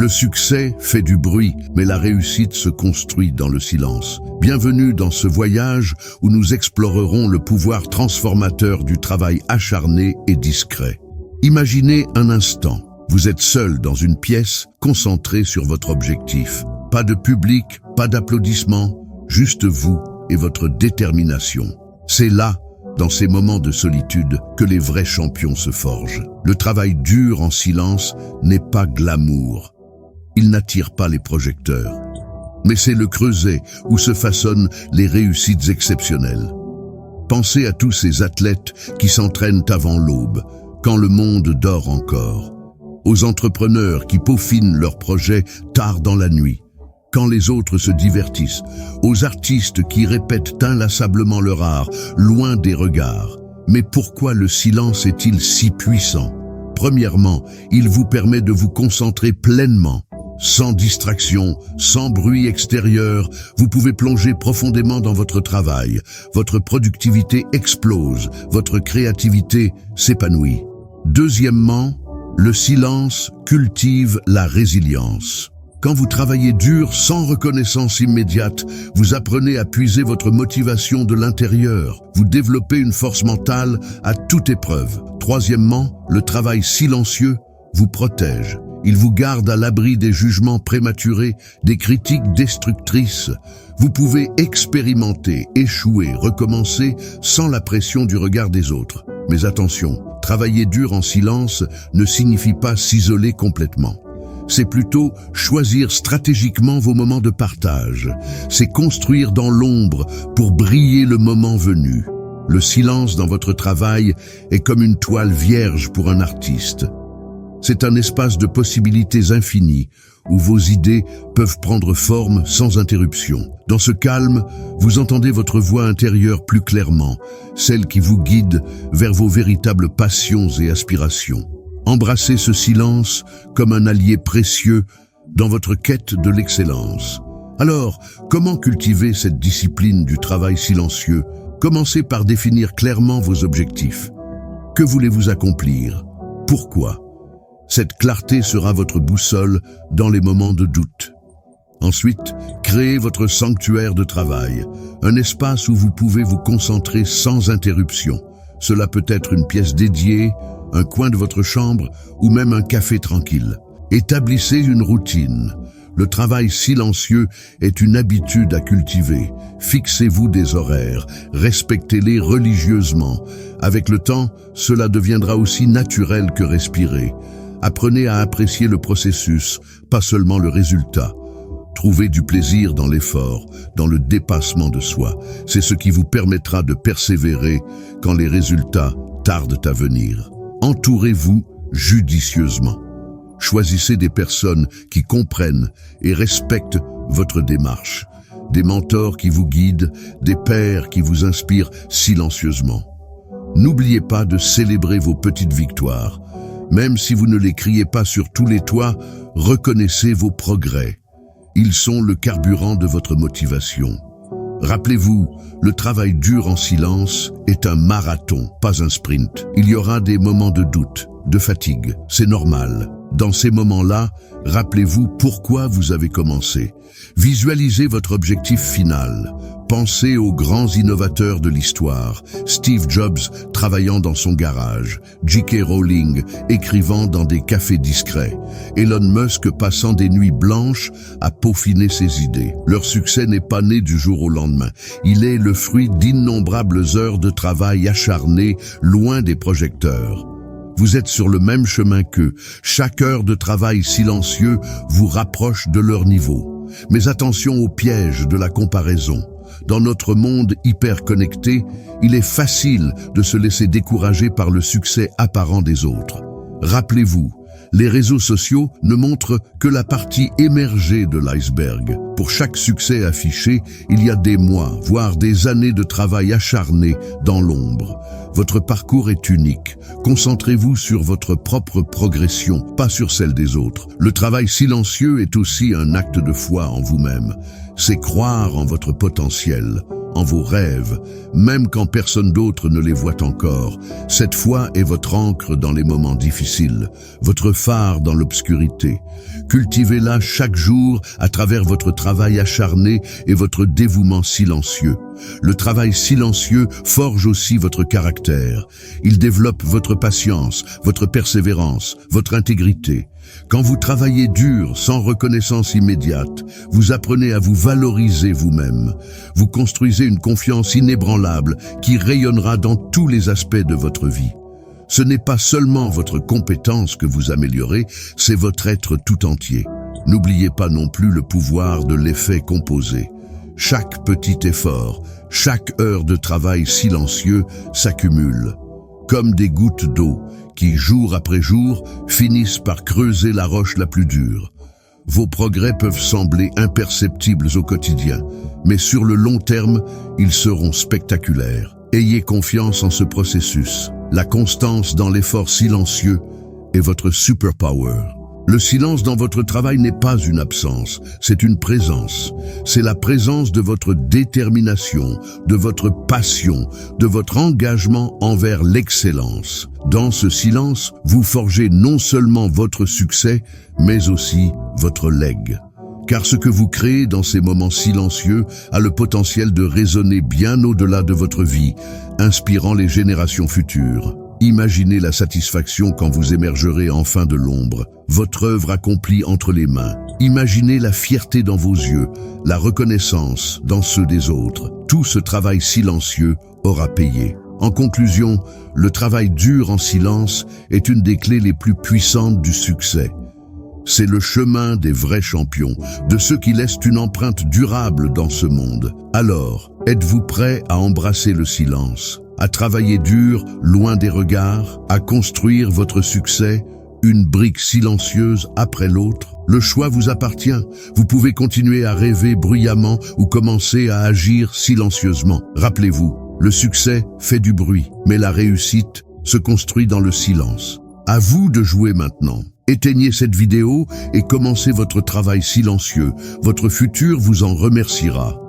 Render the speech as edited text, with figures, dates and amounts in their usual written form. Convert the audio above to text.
Le succès fait du bruit, mais la réussite se construit dans le silence. Bienvenue dans ce voyage où nous explorerons le pouvoir transformateur du travail acharné et discret. Imaginez un instant, vous êtes seul dans une pièce, concentré sur votre objectif. Pas de public, pas d'applaudissements, juste vous et votre détermination. C'est là, dans ces moments de solitude, que les vrais champions se forgent. Le travail dur en silence n'est pas glamour. Il n'attire pas les projecteurs. Mais c'est le creuset où se façonnent les réussites exceptionnelles. Pensez à tous ces athlètes qui s'entraînent avant l'aube, quand le monde dort encore. Aux entrepreneurs qui peaufinent leurs projets tard dans la nuit, quand les autres se divertissent. Aux artistes qui répètent inlassablement leur art, loin des regards. Mais pourquoi le silence est-il si puissant? Premièrement, il vous permet de vous concentrer pleinement. Sans distraction, sans bruit extérieur, vous pouvez plonger profondément dans votre travail. Votre productivité explose, votre créativité s'épanouit. Deuxièmement, le silence cultive la résilience. Quand vous travaillez dur sans reconnaissance immédiate, vous apprenez à puiser votre motivation de l'intérieur. Vous développez une force mentale à toute épreuve. Troisièmement, le travail silencieux vous protège. Il vous garde à l'abri des jugements prématurés, des critiques destructrices. Vous pouvez expérimenter, échouer, recommencer sans la pression du regard des autres. Mais attention, travailler dur en silence ne signifie pas s'isoler complètement. C'est plutôt choisir stratégiquement vos moments de partage. C'est construire dans l'ombre pour briller le moment venu. Le silence dans votre travail est comme une toile vierge pour un artiste. C'est un espace de possibilités infinies où vos idées peuvent prendre forme sans interruption. Dans ce calme, vous entendez votre voix intérieure plus clairement, celle qui vous guide vers vos véritables passions et aspirations. Embrassez ce silence comme un allié précieux dans votre quête de l'excellence. Alors, comment cultiver cette discipline du travail silencieux? Commencez par définir clairement vos objectifs. Que voulez-vous accomplir? Pourquoi? Cette clarté sera votre boussole dans les moments de doute. Ensuite, créez votre sanctuaire de travail, un espace où vous pouvez vous concentrer sans interruption. Cela peut être une pièce dédiée, un coin de votre chambre ou même un café tranquille. Établissez une routine. Le travail silencieux est une habitude à cultiver. Fixez-vous des horaires, respectez-les religieusement. Avec le temps, cela deviendra aussi naturel que respirer. Apprenez à apprécier le processus, pas seulement le résultat. Trouvez du plaisir dans l'effort, dans le dépassement de soi. C'est ce qui vous permettra de persévérer quand les résultats tardent à venir. Entourez-vous judicieusement. Choisissez des personnes qui comprennent et respectent votre démarche. Des mentors qui vous guident, des pairs qui vous inspirent silencieusement. N'oubliez pas de célébrer vos petites victoires. Même si vous ne les criez pas sur tous les toits, reconnaissez vos progrès. Ils sont le carburant de votre motivation. Rappelez-vous, le travail dur en silence est un marathon, pas un sprint. Il y aura des moments de doute, de fatigue, c'est normal. Dans ces moments-là, rappelez-vous pourquoi vous avez commencé. Visualisez votre objectif final. Pensez aux grands innovateurs de l'histoire. Steve Jobs travaillant dans son garage. J.K. Rowling écrivant dans des cafés discrets. Elon Musk passant des nuits blanches à peaufiner ses idées. Leur succès n'est pas né du jour au lendemain. Il est le fruit d'innombrables heures de travail acharné, loin des projecteurs. Vous êtes sur le même chemin qu'eux. Chaque heure de travail silencieux vous rapproche de leur niveau. Mais attention au piège de la comparaison. Dans notre monde hyper connecté, il est facile de se laisser décourager par le succès apparent des autres. Rappelez-vous, les réseaux sociaux ne montrent que la partie émergée de l'iceberg. Pour chaque succès affiché, il y a des mois, voire des années de travail acharné dans l'ombre. Votre parcours est unique. Concentrez-vous sur votre propre progression, pas sur celle des autres. Le travail silencieux est aussi un acte de foi en vous-même. C'est croire en votre potentiel, en vos rêves, même quand personne d'autre ne les voit encore. Cette foi est votre ancre dans les moments difficiles, votre phare dans l'obscurité. Cultivez-la chaque jour à travers votre travail acharné et votre dévouement silencieux. Le travail silencieux forge aussi votre caractère. Il développe votre patience, votre persévérance, votre intégrité. Quand vous travaillez dur, sans reconnaissance immédiate, vous apprenez à vous valoriser vous-même. Vous construisez une confiance inébranlable qui rayonnera dans tous les aspects de votre vie. Ce n'est pas seulement votre compétence que vous améliorez, c'est votre être tout entier. N'oubliez pas non plus le pouvoir de l'effet composé. Chaque petit effort, chaque heure de travail silencieux s'accumule, comme des gouttes d'eau qui, jour après jour, finissent par creuser la roche la plus dure. Vos progrès peuvent sembler imperceptibles au quotidien, mais sur le long terme, ils seront spectaculaires. Ayez confiance en ce processus. La constance dans l'effort silencieux est votre superpower. Le silence dans votre travail n'est pas une absence, c'est une présence. C'est la présence de votre détermination, de votre passion, de votre engagement envers l'excellence. Dans ce silence, vous forgez non seulement votre succès, mais aussi votre legs. Car ce que vous créez dans ces moments silencieux a le potentiel de résonner bien au-delà de votre vie, inspirant les générations futures. Imaginez la satisfaction quand vous émergerez enfin de l'ombre, votre œuvre accomplie entre les mains. Imaginez la fierté dans vos yeux, la reconnaissance dans ceux des autres. Tout ce travail silencieux aura payé. En conclusion, le travail dur en silence est une des clés les plus puissantes du succès. C'est le chemin des vrais champions, de ceux qui laissent une empreinte durable dans ce monde. Alors, êtes-vous prêt à embrasser le silence, à travailler dur, loin des regards, à construire votre succès, une brique silencieuse après l'autre? Le choix vous appartient. Vous pouvez continuer à rêver bruyamment ou commencer à agir silencieusement. Rappelez-vous, le succès fait du bruit, mais la réussite se construit dans le silence. À vous de jouer maintenant. Éteignez cette vidéo et commencez votre travail silencieux. Votre futur vous en remerciera.